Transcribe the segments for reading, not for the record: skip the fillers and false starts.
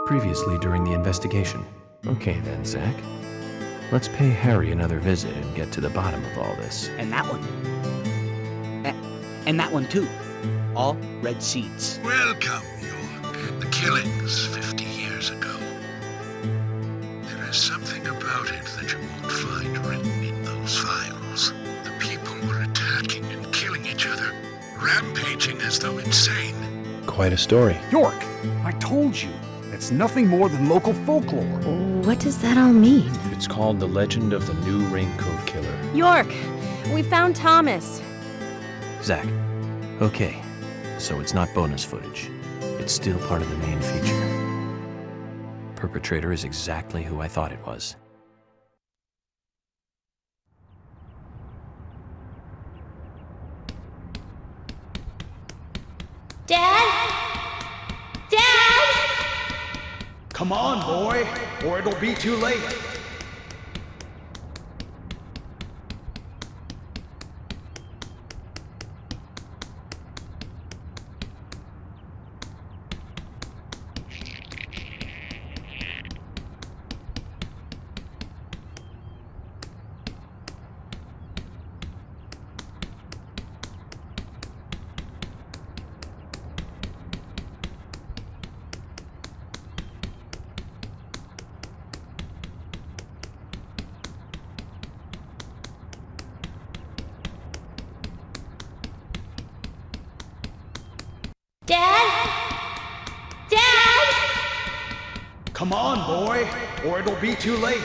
Previously during the investigation. Okay then, Zach. Let's pay Harry another visit and get to the bottom of all this. And that one. And that one too. All red seeds. Welcome, York. The killings 50 years ago. There is something about it that you won't find written in those files. The people were attacking and killing each other, rampaging as though insane. Quite a story. York, I told you, it's nothing more than local folklore. What does that all mean? It's called The Legend of the New Raincoat Killer. York, we found Thomas. Zach. Okay, so it's not bonus footage. It's still part of the main feature. Perpetrator is exactly who I thought it was. Dad? Dad? Come on, boy, or it'll be too late. Dad? Dad? Come on, boy, or it'll be too late.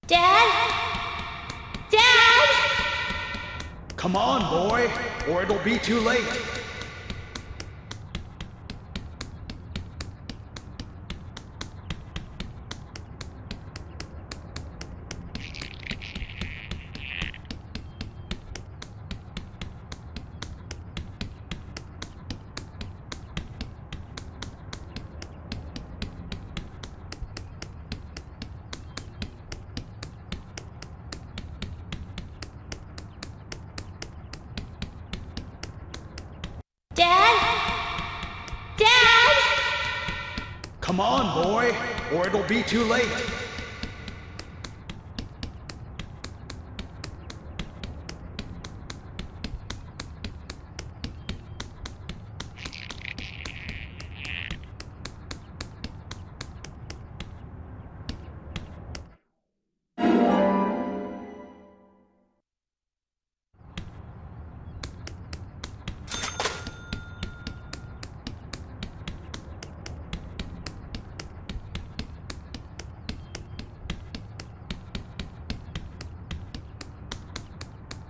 Dad? Dad? Come on, boy, or it'll be too late. Dad? Dad? Come on, boy, or it'll be too late.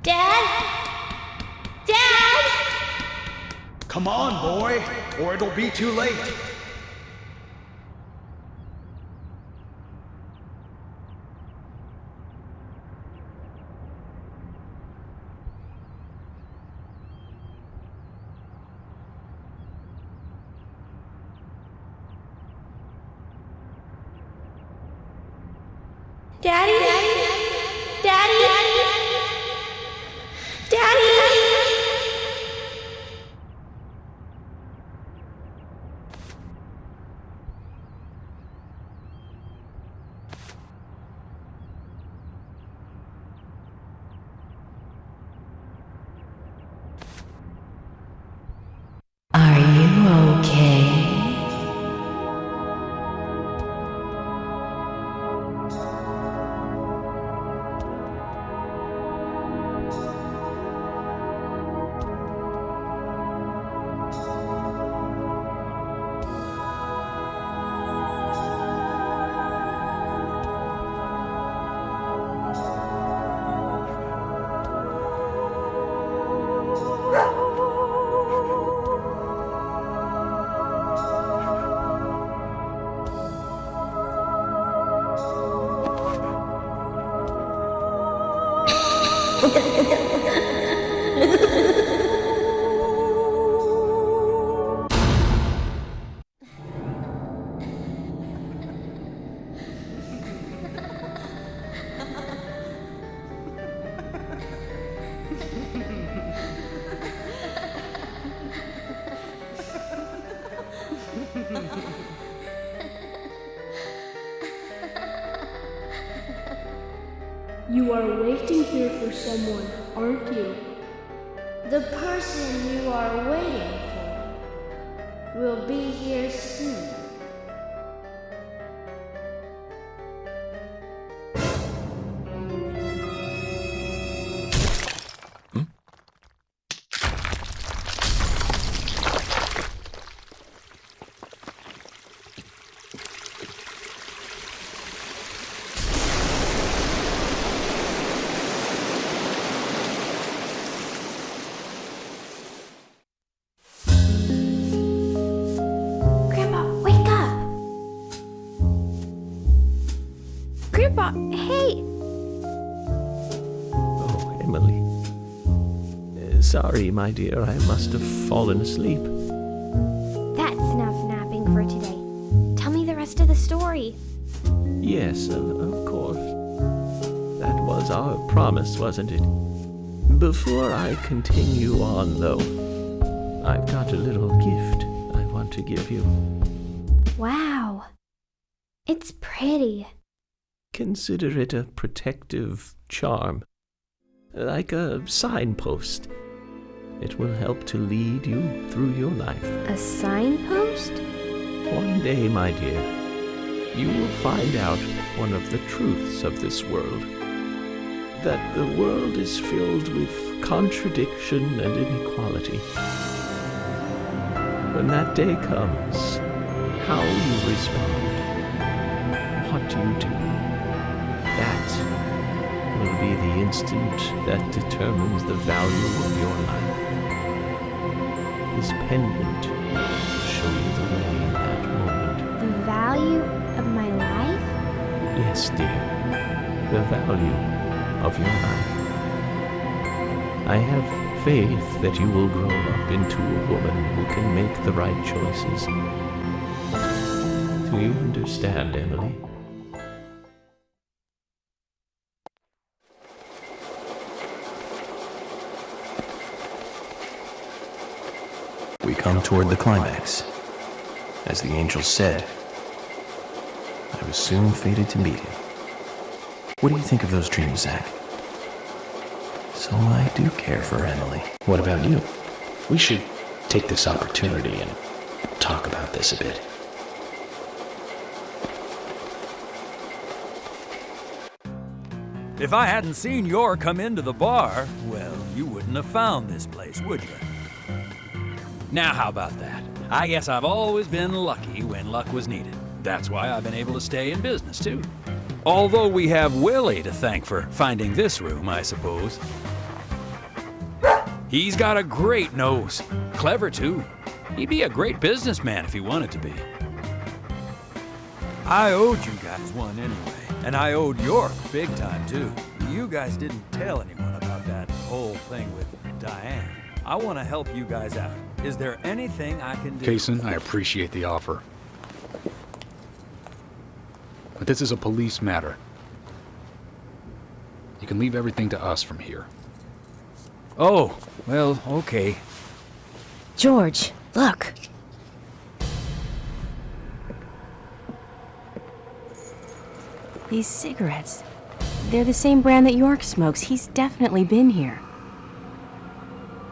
Dad? Dad? Come on, boy, or it'll be too late. Daddy? Daddy? Daddy? Are you okay? You are waiting here for someone, aren't you? The person you are waiting for will be here soon. Grandpa, hey! Oh, Emily. Sorry, my dear, I must have fallen asleep. That's enough napping for today. Tell me the rest of the story. Yes, of course. That was our promise, wasn't it? Before I continue on, though, I've got a little gift I want to give you. Wow. It's pretty. Consider it a protective charm, like a signpost. It will help to lead you through your life. A signpost? One day, my dear, you will find out one of the truths of this world. That the world is filled with contradiction and inequality. When that day comes, how you respond, what you do, that will be the instant that determines the value of your life. This pendant will show you the way in that moment. The value of my life? Yes, dear. The value of your life. I have faith that you will grow up into a woman who can make the right choices. Do you understand, Emily? We come toward the climax. As the angel said, I was soon fated to meet him. What do you think of those dreams, Zach? So I do care for Emily. What about you? We should take this opportunity and talk about this a bit. If I hadn't seen Yor come into the bar, well, you wouldn't have found this place, would you? Now how about that? I guess I've always been lucky when luck was needed. That's why I've been able to stay in business, too. Although we have Willie to thank for finding this room, I suppose. He's got a great nose. Clever, too. He'd be a great businessman if he wanted to be. I owed you guys one anyway, and I owed York big time, too. You guys didn't tell anyone about that whole thing with Diane. I want to help you guys out. Is there anything I can do? Kaysen, I appreciate the offer. But this is a police matter. You can leave everything to us from here. Oh, well, okay. George, look. These cigarettes. They're the same brand that York smokes. He's definitely been here.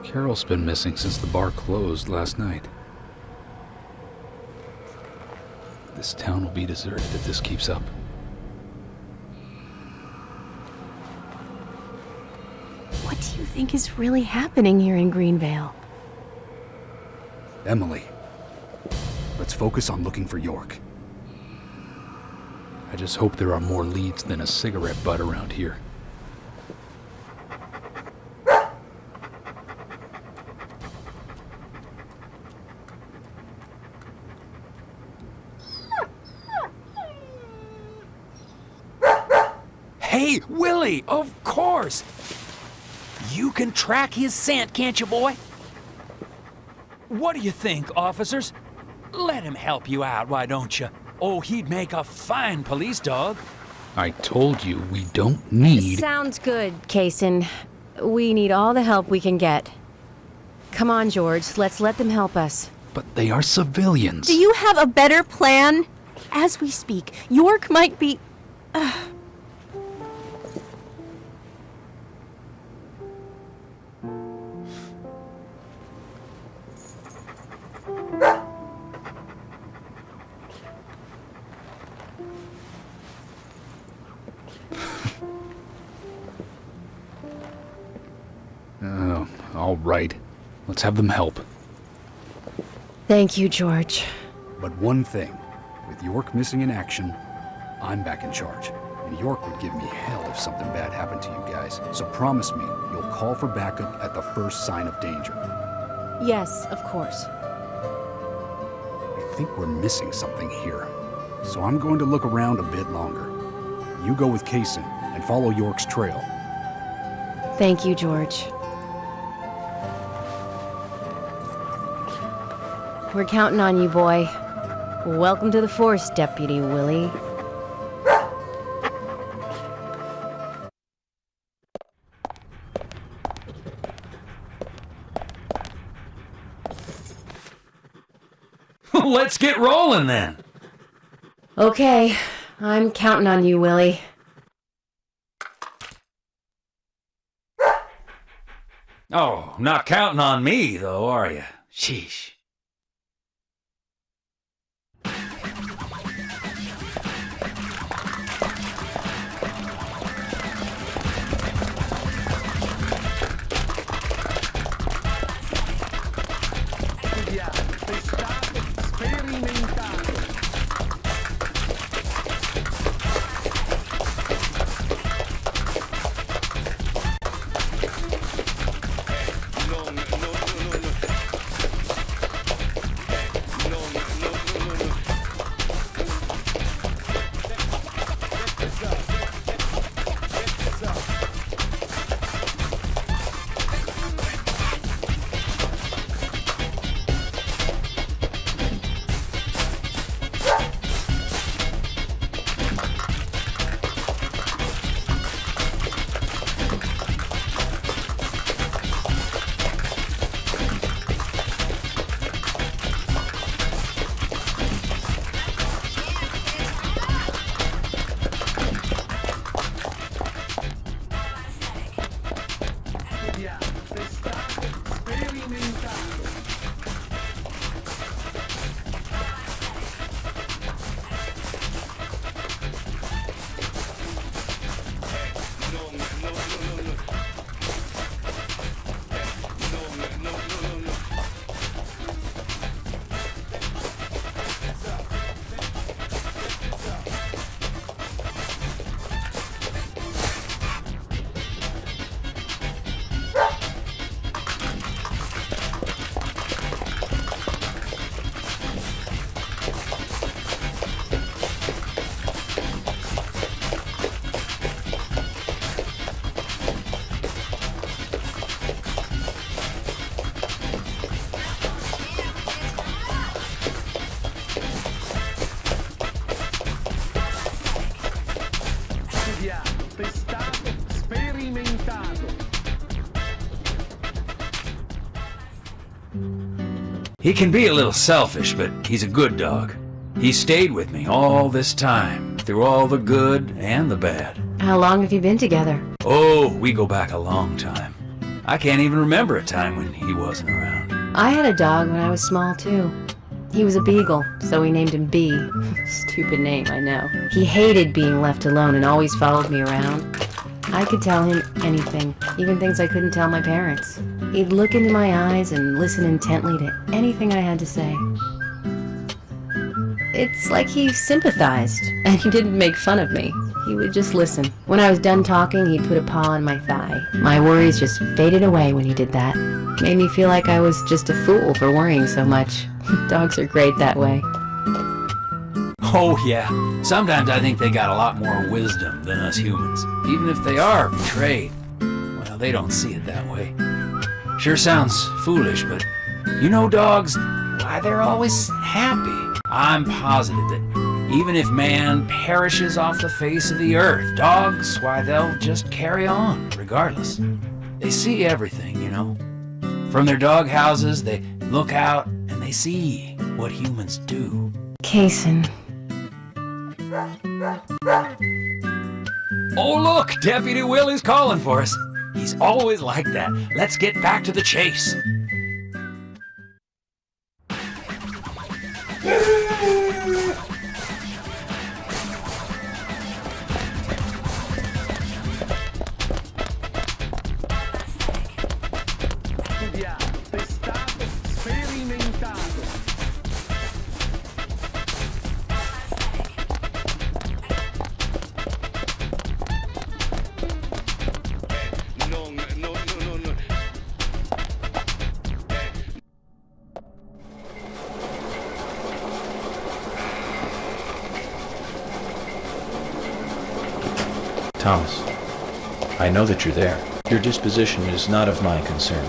Carol's been missing since the bar closed last night. This town will be deserted if this keeps up. What do you think is really happening here in Greenvale? Emily, let's focus on looking for York. I just hope there are more leads than a cigarette butt around here. Hey, Willie, of course! You can track his scent, can't you, boy? What do you think, officers? Let him help you out, why don't you? Oh, he'd make a fine police dog. I told you we don't need... Sounds good, Kaysen. We need all the help we can get. Come on, George, let's let them help us. But they are civilians. Do you have a better plan? As we speak, York might be... All right. Let's have them help. Thank you, George. But one thing. With York missing in action, I'm back in charge. And York would give me hell if something bad happened to you guys. So promise me you'll call for backup at the first sign of danger. Yes, of course. I think we're missing something here. So I'm going to look around a bit longer. You go with Kaysen and follow York's trail. Thank you, George. We're counting on you, boy. Welcome to the force, Deputy Willie. Let's get rolling then. Okay, I'm counting on you, Willie. Oh, not counting on me, though, are you? Sheesh. He can be a little selfish, but he's a good dog. He stayed with me all this time, through all the good and the bad. How long have you been together? Oh, we go back a long time. I can't even remember a time when he wasn't around. I had a dog when I was small, too. He was a beagle, so we named him B. Stupid name, I know. He hated being left alone and always followed me around. I could tell him anything, even things I couldn't tell my parents. He'd look into my eyes and listen intently to anything I had to say. It's like he sympathized, and he didn't make fun of me. He would just listen. When I was done talking, he'd put a paw on my thigh. My worries just faded away when he did that. Made me feel like I was just a fool for worrying so much. Dogs are great that way. Oh yeah, sometimes I think they got a lot more wisdom than us humans. Even if they are betrayed, well, they don't see it that way. Sure sounds foolish, but you know dogs, why they're always happy. I'm positive that even if man perishes off the face of the earth, dogs, why, they'll just carry on, regardless. They see everything, you know. From their dog houses, they look out and they see what humans do. Kaysen. Oh look, Deputy Willie's calling for us. He's always like that. Let's get back to the chase. Thomas, I know that you're there. Your disposition is not of my concern.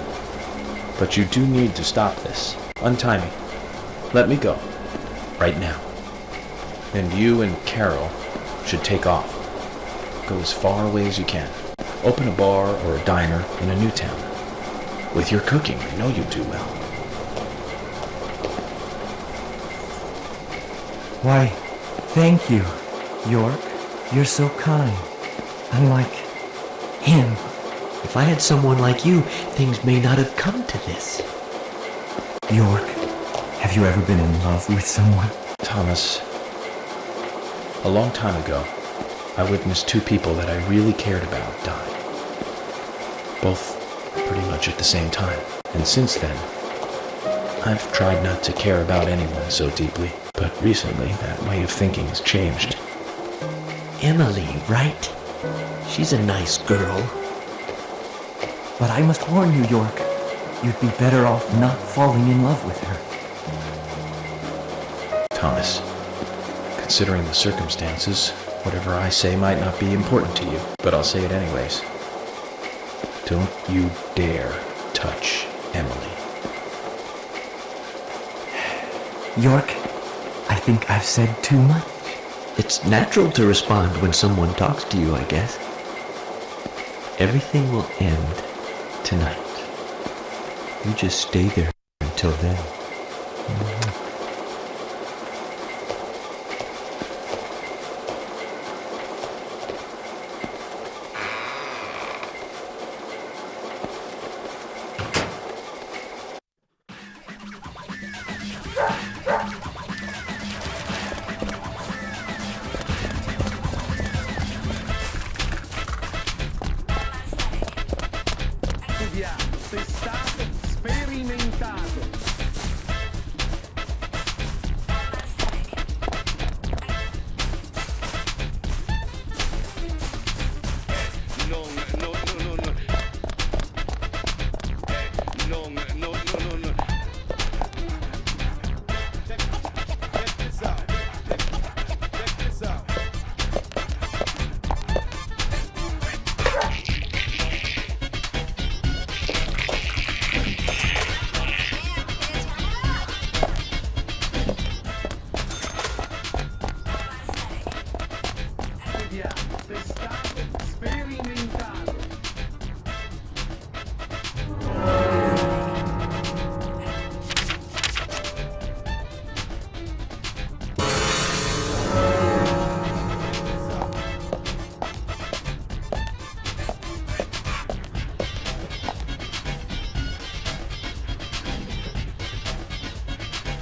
But you do need to stop this. Untie me. Let me go. Right now. And you and Carol should take off. Go as far away as you can. Open a bar or a diner in a new town. With your cooking, I know you do well. Why, thank you, York. You're so kind. Unlike him. If I had someone like you, things may not have come to this. York, have you ever been in love with someone? Thomas, a long time ago, I witnessed two people that I really cared about die. Both pretty much at the same time. And since then, I've tried not to care about anyone so deeply. But recently, that way of thinking has changed. Emily, right? She's a nice girl. But I must warn you, York. You'd be better off not falling in love with her. Thomas, considering the circumstances, whatever I say might not be important to you, but I'll say it anyways. Don't you dare touch Emily. York, I think I've said too much. It's natural to respond when someone talks to you, I guess. Everything will end tonight. You just stay there until then.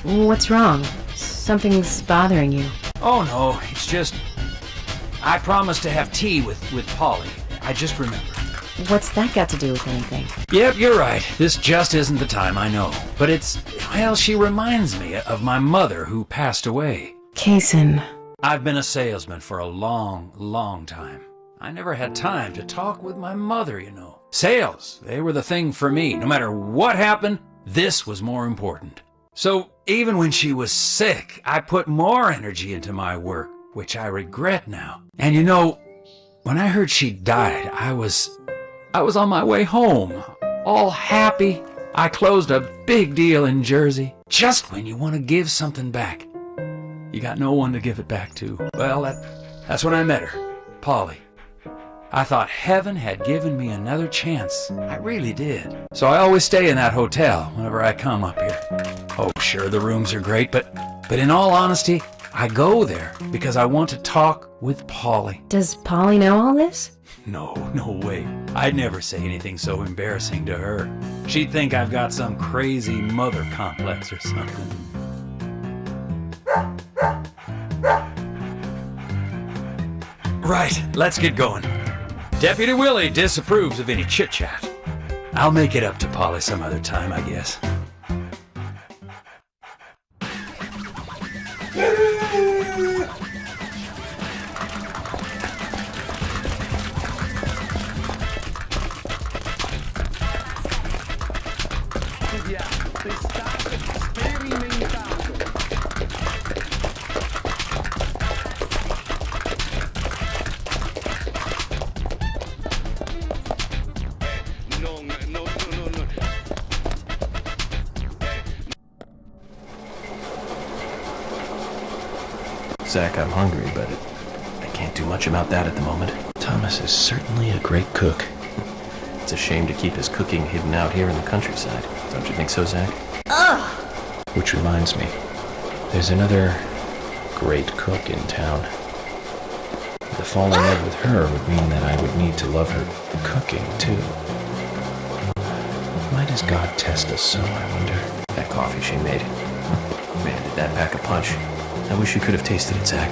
What's wrong? Something's bothering you. Oh no, it's just... I promised to have tea with Polly. I just remembered. What's that got to do with anything? Yep, you're right. This just isn't the time, I know. But well, she reminds me of my mother who passed away. Kaysen. I've been a salesman for a long, long time. I never had time to talk with my mother, you know. Sales, they were the thing for me. No matter what happened, this was more important. So even when she was sick, I put more energy into my work, which I regret now. And you know, when I heard she died, I was on my way home, all happy. I closed a big deal in Jersey. Just when you want to give something back, you got no one to give it back to. Well, that's when I met her, Polly. I thought heaven had given me another chance. I really did. So I always stay in that hotel whenever I come up here. Oh, sure, the rooms are great, but in all honesty, I go there because I want to talk with Polly. Does Polly know all this? No way. I'd never say anything so embarrassing to her. She'd think I've got some crazy mother complex or something. Right, let's get going. Deputy Willie disapproves of any chit-chat. I'll make it up to Polly some other time, I guess. Zach, I'm hungry, but I can't do much about that at the moment. Thomas is certainly a great cook. It's a shame to keep his cooking hidden out here in the countryside. Don't you think so, Zach? Ugh! Which reminds me, there's another great cook in town. The falling in love with her would mean that I would need to love her cooking, too. Why does God test us so, I wonder? That coffee she made. Man, did that pack a punch. I wish you could have tasted it, Zach.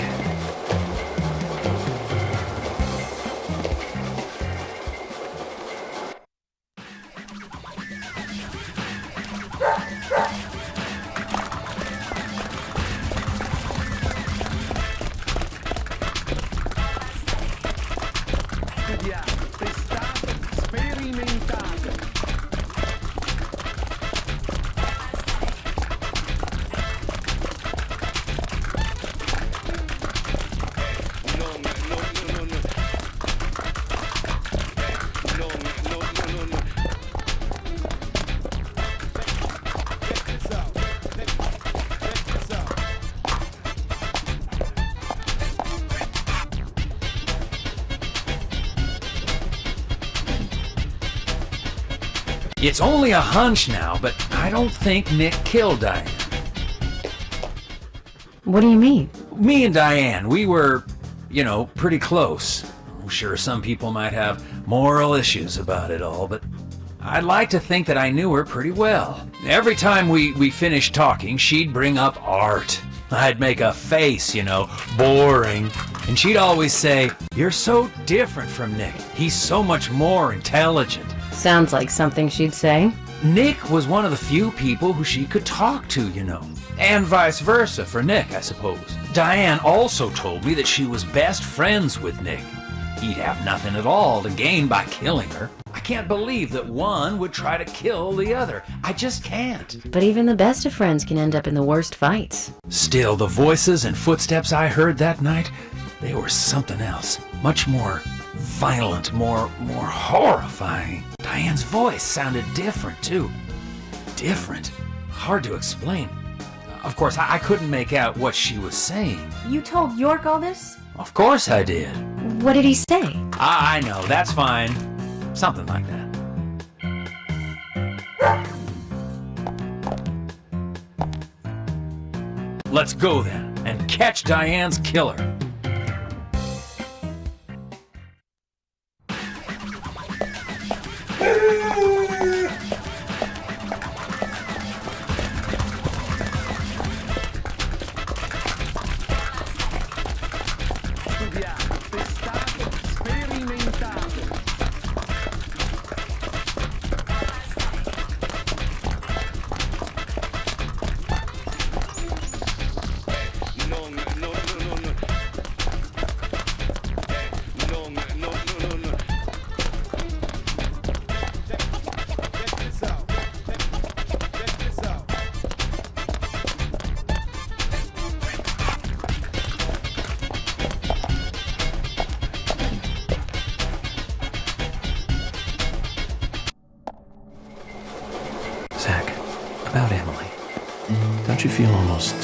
It's only a hunch now, but I don't think Nick killed Diane. What do you mean? Me and Diane, we were, pretty close. I'm sure some people might have moral issues about it all, but I'd like to think that I knew her pretty well. Every time we finished talking, she'd bring up art. I'd make a face, boring. And she'd always say, "You're so different from Nick. He's so much more intelligent." Sounds like something she'd say. Nick was one of the few people who she could talk to, And vice versa for Nick, I suppose. Diane also told me that she was best friends with Nick. He'd have nothing at all to gain by killing her. I can't believe that one would try to kill the other. I just can't. But even the best of friends can end up in the worst fights. Still, the voices and footsteps I heard that night, they were something else. Much more violent, more horrifying. Diane's voice sounded different, too. Different. Hard to explain. Of course, I couldn't make out what she was saying. You told York all this? Of course I did. What did he say? I know, that's fine. Something like that. Let's go then, and catch Diane's killer. About Emily. Don't you feel almost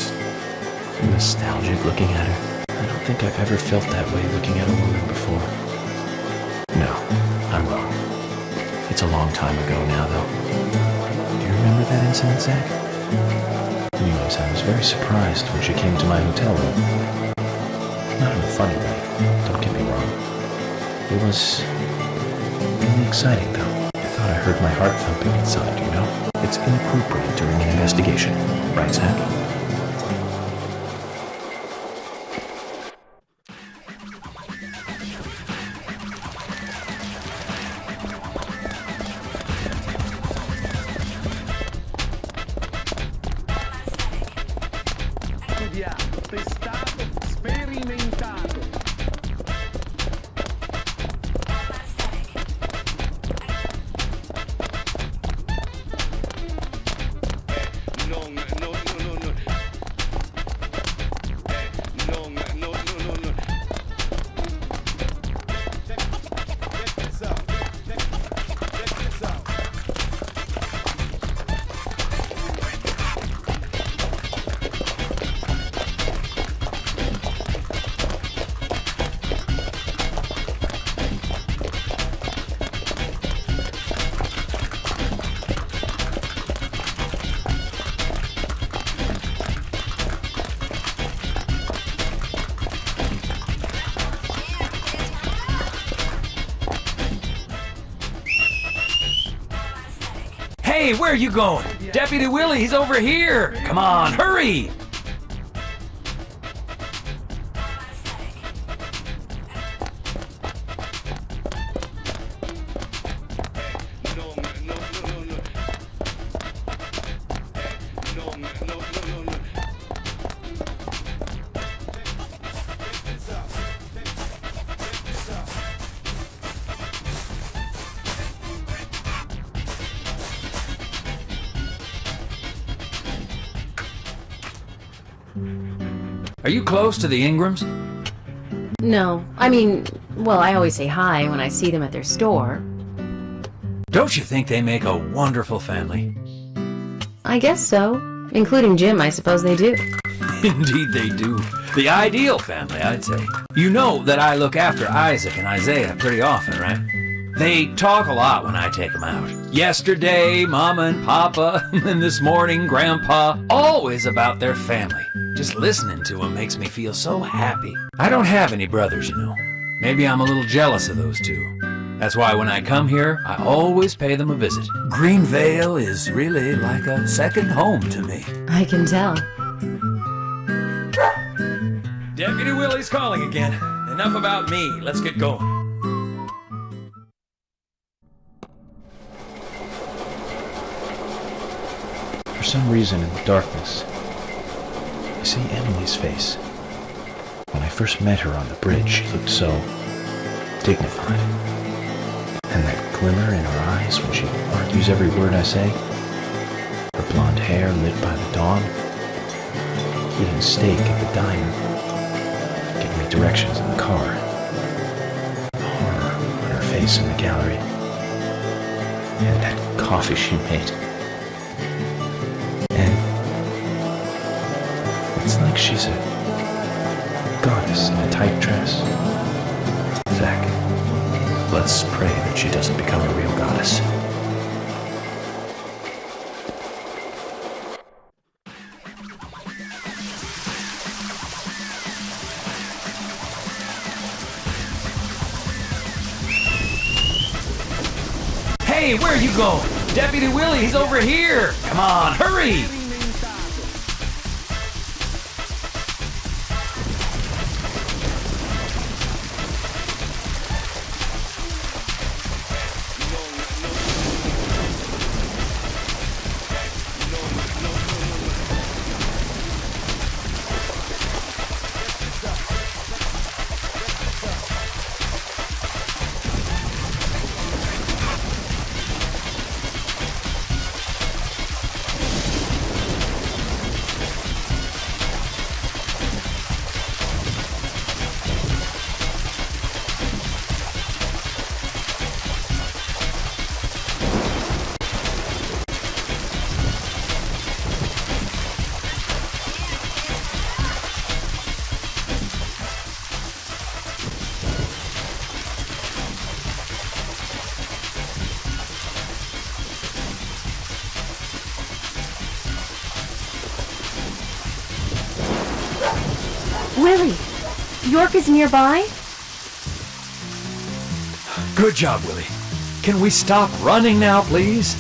nostalgic looking at her? I don't think I've ever felt that way looking at a woman before. No, I'm wrong. It's a long time ago now, though. Do you remember that incident, Zach? Anyways, I was very surprised when she came to my hotel room. Not in a funny way, don't get me wrong. It was really exciting, though. I thought I heard my heart thumping inside, It's inappropriate during an investigation, right, Zach? Hey, where are you going? Deputy Willie, he's over here! Come on, hurry! Are you close to the Ingrams? No, I mean, well, I always say hi when I see them at their store. Don't you think they make a wonderful family? I guess so. Including Jim, I suppose they do. Indeed they do. The ideal family, I'd say. You know that I look after Isaac and Isaiah pretty often, right? They talk a lot when I take them out. Yesterday, Mama and Papa, and this morning, Grandpa, always about their family. Just listening to them makes me feel so happy. I don't have any brothers, you know. Maybe I'm a little jealous of those two. That's why when I come here, I always pay them a visit. Greenvale is really like a second home to me. I can tell. Deputy Willie's calling again. Enough about me. Let's get going. For some reason in the darkness, I see Emily's face. When I first met her on the bridge, she looked so dignified. And that glimmer in her eyes when she argues every word I say. Her blonde hair lit by the dawn. Eating steak at the diner. Giving me directions in the car. The horror on her face in the gallery. And that coffee she made. And it's like she's a goddess in a tight dress. Zach, let's pray that she doesn't become a real goddess. Hey, where are you going? Deputy Willie, he's over here! Come on, hurry! Willie, York is nearby? Good job, Willie. Can we stop running now, please?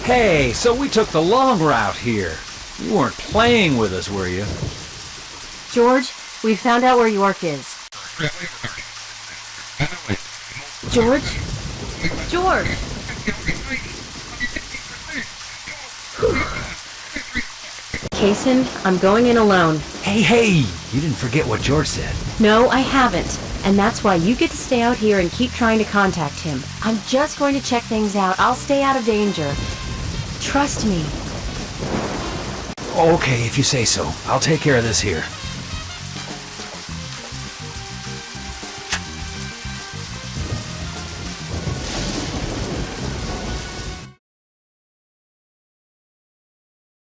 Hey, so we took the long route here. You weren't playing with us, were you? George, we found out where York is. George? George! Kaysen, I'm going in alone. Hey, you didn't forget what George said. No, I haven't. And that's why you get to stay out here and keep trying to contact him. I'm just going to check things out. I'll stay out of danger. Trust me. Okay, if you say so. I'll take care of this here.